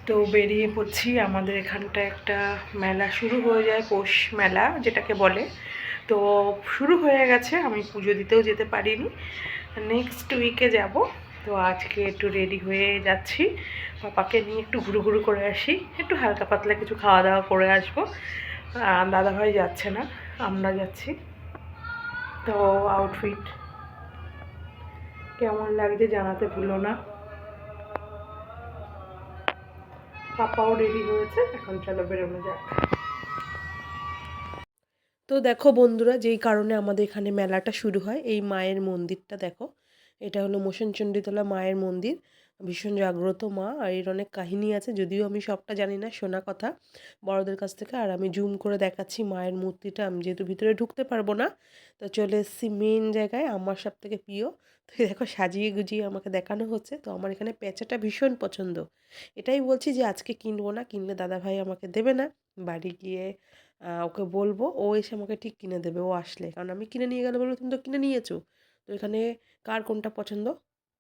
তো বেরিয়ে পড়ছি। আমাদের এখানটা একটা মেলা শুরু হয়ে যায়, পৌষ মেলা যেটাকে বলে। তো শুরু হয়ে গেছে, আমি পুজো দিতেও যেতে পারিনি, নেক্সট উইকে যাব। তো আজকে একটু রেডি হয়ে যাচ্ছি, পাপাকে নিয়ে একটু ঘুরু ঘুরু করে আসি, একটু হালকা পাতলা কিছু খাওয়া দাওয়া করে আসবো। দাদাভাই যাচ্ছে না, আমরা যাচ্ছি। তো আউটফিট কেমন লাগছে জানাতে ভুলো না। পাপাও রেডি হয়েছে, এখন চলো বেরোনো যাক। তো দেখো বন্ধুরা, যেই কারণে আমাদের এখানে মেলাটা শুরু হয়, এই মায়ের মন্দিরটা দেখো। এটা হলো মোশনচণ্ডীতলা মায়ের মন্দির, ভীষণ জাগ্রত মা। আর এর অনেক কাহিনী আছে, যদিও আমি সবটা জানি না, শোনা কথা বড়দের কাছ থেকে। আর আমি জুম করে দেখাচ্ছি মায়ের মূর্তিটা, আমি যেহেতু ভিতরে ঢুকতে পারবো না। তো চলে এসেছি মেন জায়গায়, আমার সব থেকে প্রিয়। তো দেখো সাজিয়ে গুজিয়ে আমাকে দেখানো হচ্ছে। তো আমার এখানে প্যাঁচাটা ভীষণ পছন্দ, এটাই বলছি যে আজকে কিনবো না, কিনলে দাদাভাই আমাকে দেবে না। বাড়ি গিয়ে ওকে বলবো, ও এসে আমাকে ঠিক কিনে দেবে ও আসলে। কারণ আমি কিনে নিয়ে গেলে বলবো তুমি তো কিনে নিয়েছো। তো এখানে কার কোনটা পছন্দ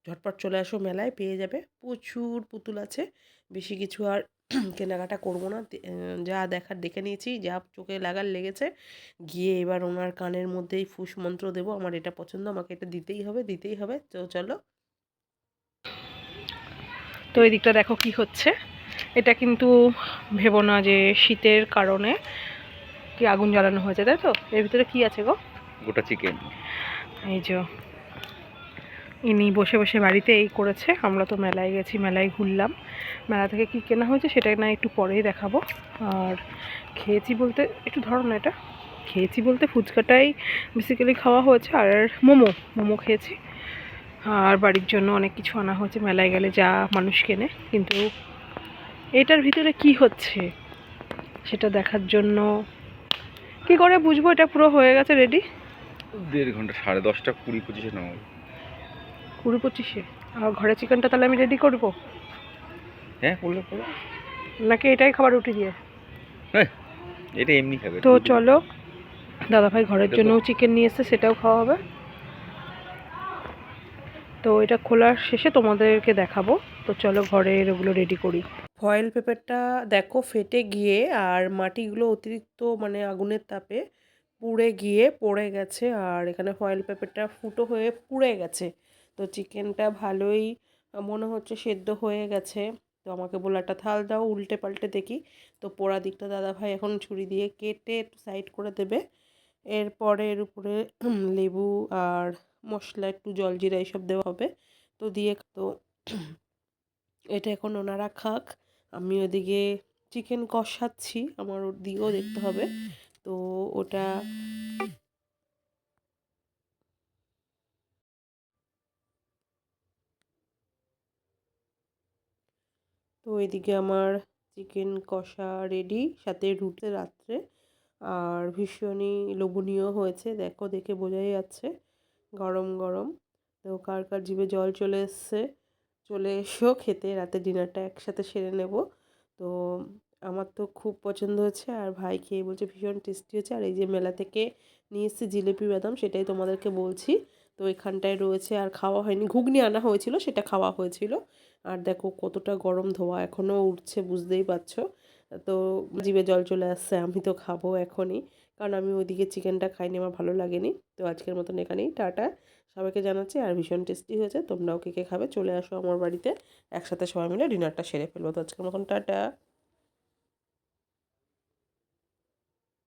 ঝটপট চলে আসো, মেলায় পেয়ে যাবে, প্রচুর পুতুল আছে। বেশি কিছু আর কেনাকাটা করবো না, যা দেখার দেখে নিয়েছি, যা চোখে লাগার লেগেছে। গিয়ে এবার ওনার কানের মধ্যেই ফুস মন্ত্র দেবো, আমার এটা পছন্দ, আমাকে এটা দিতেই হবে দিতেই হবে। তো চলো। তো এই দিকটা দেখো কি হচ্ছে। এটা কিন্তু ভেবো না যে শীতের কারণে কি আগুন জ্বালানো হয়েছে, তাই তো। এর ভিতরে কি আছে গো? গোটা চিকেন। এই যে ইনি বসে বসে বাড়িতে এই করেছে, আমরা তো মেলায় গেছি, মেলায় ঘুরলাম। মেলা থেকে কি কেনা হয়েছে সেটা না একটু পরেই দেখাবো। আর খেয়েছি বলতে, একটু ধরো না এটা, খেয়েছি বলতে ফুচকাটাই বেসিক্যালি খাওয়া হয়েছে, আর মোমো মোমো খেয়েছি। আর বাড়ির জন্য অনেক কিছু আনা হয়েছে, মেলায় গেলে যা মানুষ কেনে। কিন্তু এটার ভিতরে কি হচ্ছে সেটা দেখার জন্য কি করে বুঝবো এটা পুরো হয়ে গেছে রেডি? 1.5 ঘন্টা, 10:30, 20-25 নাও। 20-25-এ? আর ঘরে চিকেনটা তাহলে আমি রেডি করবো হ্যাঁ, করলে করো। নাকি এটাই খাবার রুটি দিয়ে? হ্যাঁ, এটা এমনি খাবে। তো চলো, দাদাভাই ঘরের এটা তো জন্যও চিকেন নিয়ে এসছে, সেটাও খাওয়া হবে। তো এটা খোলার শেষে তোমাদেরকে দেখাবো। তো চলো ঘরের ওগুলো রেডি করি। ফয়েল পেপারটা দেখো ফেটে গিয়ে আর মাটিগুলো অতিরিক্ত মানে আগুনের তাপে পুড়ে গিয়ে পড়ে গেছে, আর এখানে ফয়েল পেপারটা ফুটো হয়ে পুড়ে গেছে। তো চিকেনটা ভালোই মনে হচ্ছে সেদ্ধ হয়ে গেছে। তো আমাকে বললো একটা থাল দাও, উল্টে পাল্টে দেখি। তো পোড়া দিকটা দাদাভাই এখন ছুরি দিয়ে কেটে একটু সাইড করে দেবে। এরপরে এর উপরে লেবু আর মশলা, একটু জলজিরা এইসব দেওয়া হবে। তো দিয়ে তো এটা এখন ওনারা খাক, আমি ওদিকে চিকেন কষাচ্ছি, আমার ওর দিকেও দেখতে হবে। তো ওটা তো এদিকে আমার চিকেন কষা রেডি, সাথে রুটি রাত্রে। আর ভীষণই লোভনীয় হয়েছে, দেখো দেখে বোঝাই যাচ্ছে গরম গরম। তো কার কার জিভে জল চলে এসছে, চলে এসো খেতে, রাতে ডিনারটা একসাথে সেরে নেব। তো আমার তো খুব পছন্দ হয়েছে, আর ভাই খেয়ে বলছে ভীষণ টেস্টি হয়েছে। আর এই যে মেলা থেকে নিয়ে এসেছি জিলিপি বাদাম, সেটাই তোমাদেরকে বলছি। তো এখানটায় রয়েছে, আর খাওয়া হয়নি, ঘুগনি আনা হয়েছিল সেটা খাওয়া হয়েছিল। আর দেখো কতটা গরম, ধোঁয়া এখনও উঠছে, বুঝতেই পারছো। তো জিভে জল চলে আসছে, আমি তো খাবো এখনই, কারণ আমি ওইদিকে চিকেনটা খাইনি, আমার ভালো লাগেনি। তো আজকের মতন এখানেই টাটা, সবাইকে জানাচ্ছি। আর ভীষণ টেস্টি হয়েছে, তোমরাও কে কে খাবে চলে আসো আমার বাড়িতে, একসাথে সবাই মিলে ডিনারটা সেরে ফেলবো। তো আজকের মতন টাটা।